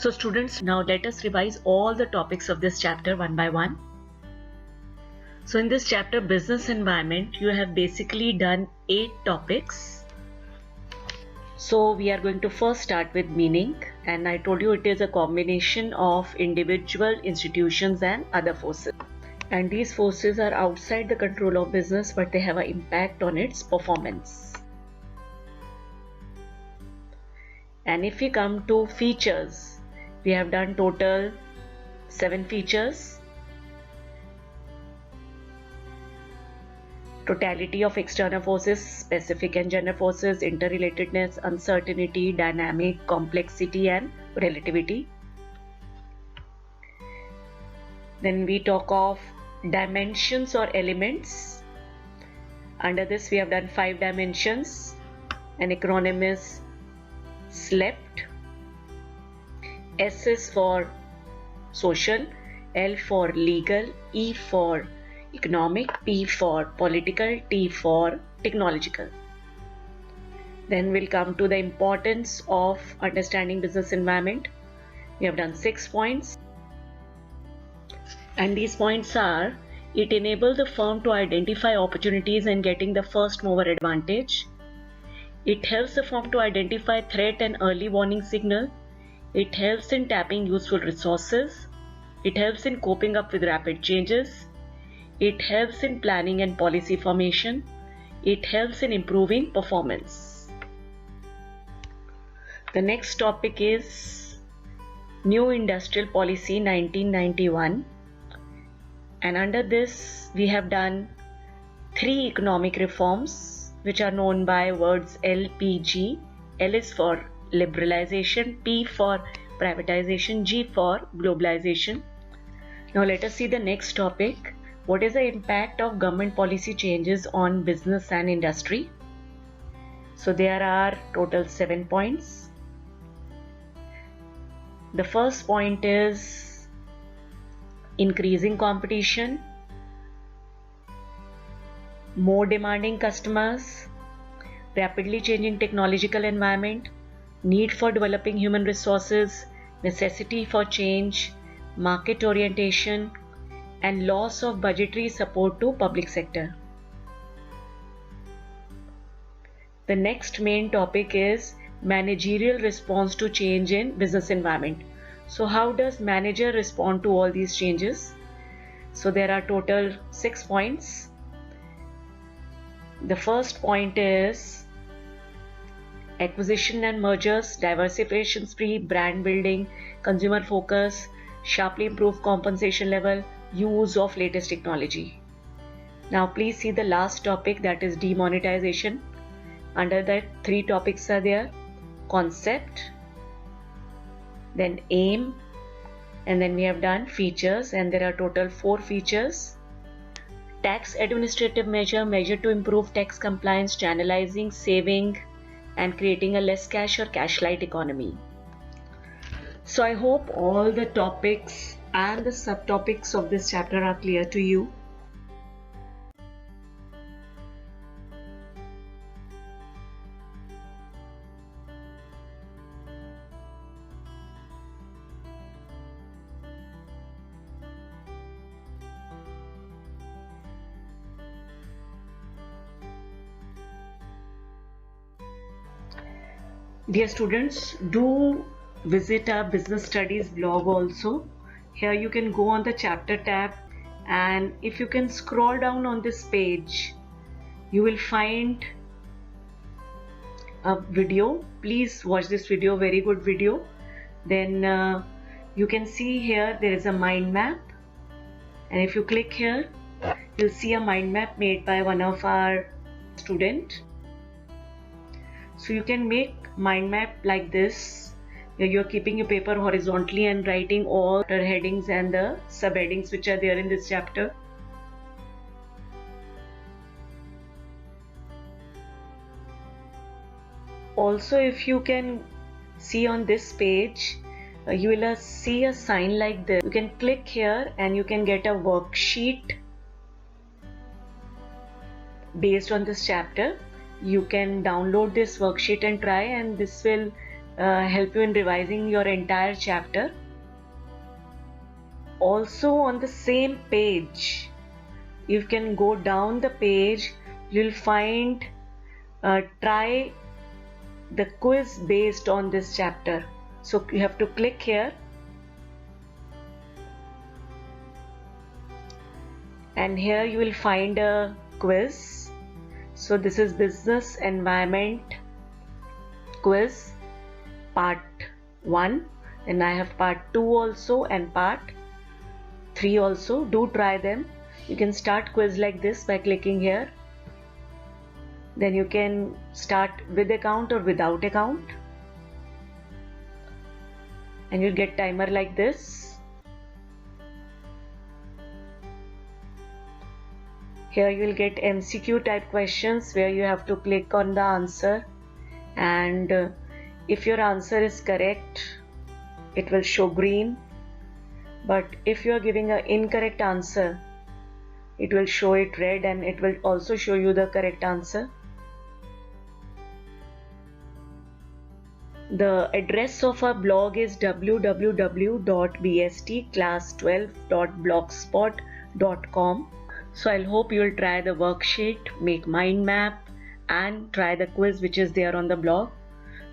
So students, now let us revise all the topics of this chapter one by one. So in this chapter, business environment, you have basically done 8 topics. So we are going to first start with meaning, and I told you it is a combination of individual, institutions and other forces. And these forces are outside the control of business, but they have an impact on its performance. And if we come to features, we have done total 7 features. Totality of external forces, specific and general forces, interrelatedness, uncertainty, dynamic, complexity and relativity. Then we talk of dimensions or elements. Under this we have done 5 dimensions. An acronym is SLEPT. S is for social, L for legal, E for economic, P for political, T for technological. Then we'll come to the importance of understanding business environment. We have done 6 points. And these points are: it enables the firm to identify opportunities and getting the first mover advantage. It helps the firm to identify threat and early warning signal. It helps in tapping useful resources. It helps in coping up with rapid changes. It helps in planning and policy formation. It helps in improving performance. The next topic is New Industrial Policy 1991. And under this we have done 3 economic reforms which are known by words LPG. L is for liberalization, P for privatization, G for globalization. Now let us see the next topic. What is the impact of government policy changes on business and industry? So there are total 7 points. The first point is increasing competition, more demanding customers, rapidly changing technological environment, need for developing human resources, necessity for change, market orientation, and loss of budgetary support to public sector. The next main topic is managerial response to change in business environment. So how does manager respond to all these changes? So there are total 6 points. The first point is acquisition and mergers, diversification spree, brand building, consumer focus, sharply improved compensation level, use of latest technology. Now please see the last topic, that is demonetization. Under that 3 topics are there: concept, then aim, and then we have done features, and there are total 4 features. Tax administrative measure to improve tax compliance, channelizing, saving and creating a less cash or cash light economy. So I hope all the topics and the subtopics of this chapter are clear to you. Dear students, do visit our business studies blog also. Here you can go on the chapter tab, and if you can scroll down on this page, you will find a video. Please watch this video, very good video. Then you can see here there is a mind map, and if you click here, you'll see a mind map made by one of our student. So you can make mind map like this. You're keeping your paper horizontally and writing all the headings and the subheadings which are there in this chapter. Also, if you can see on this page, you will see a sign like this. You can click here and you can get a worksheet based on this chapter. You can download this worksheet and try, and this will help you in revising your entire chapter. Also on the same page, you can go down the page, you'll find try the quiz based on this chapter. So you have to click here, and here you will find a quiz. So this is business environment quiz part 1, and I have part 2 also and part 3 also. Do try them. You can start quiz like this by clicking here. Then you can start with account or without account, and you'll get timer like this. Here you will get MCQ type questions where you have to click on the answer, and if your answer is correct, it will show green, but if you are giving an incorrect answer, it will show it red, and it will also show you the correct answer. The address of our blog is www.bstclass12.blogspot.com. So I'll hope you'll try the worksheet, make mind map, and try the quiz which is there on the blog.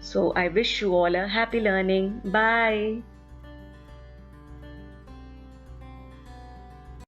So I wish you all a happy learning. Bye.